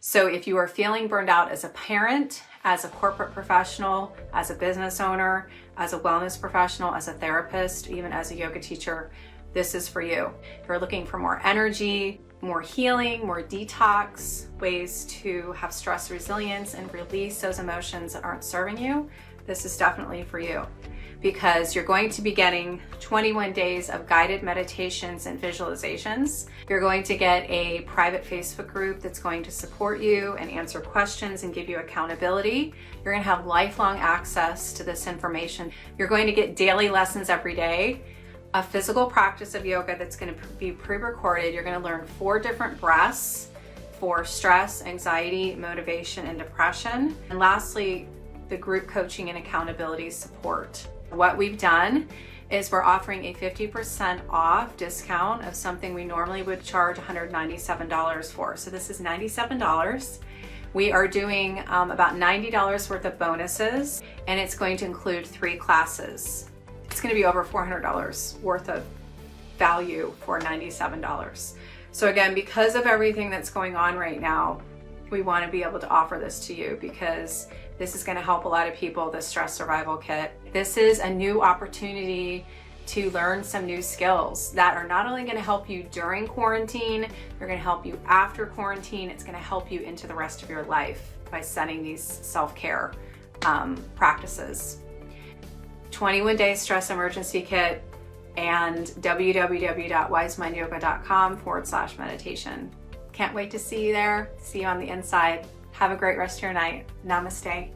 So if you are feeling burned out as a parent, as a corporate professional, as a business owner, as a wellness professional, as a therapist, even as a yoga teacher, this is for you. If you're looking for more energy, more healing, more detox, ways to have stress resilience and release those emotions that aren't serving you, this is definitely for you, because you're going to be getting 21 days of guided meditations and visualizations. You're going to get a private Facebook group that's going to support you and answer questions and give you accountability. You're going to have lifelong access to this information. You're going to get daily lessons every day, a physical practice of yoga that's going to be pre-recorded. You're going to learn 4 different breaths for stress, anxiety, motivation, and depression. And lastly, the group coaching and accountability support. What we've done is we're offering a 50% off discount of something we normally would charge $197 for. So this is $97. We are doing about $90 worth of bonuses, and it's going to include 3 classes. It's going to be over $400 worth of value for $97. So again, because of everything that's going on right now, we want to be able to offer this to you, because this is going to help a lot of people, the Stress Survival Kit. This is a new opportunity to learn some new skills that are not only going to help you during quarantine, they're going to help you after quarantine. It's going to help you into the rest of your life by setting these self-care practices. 21-day stress emergency kit and www.wisemindyoga.com/meditation. Can't wait to see you there, see you on the inside. Have a great rest of your night. Namaste.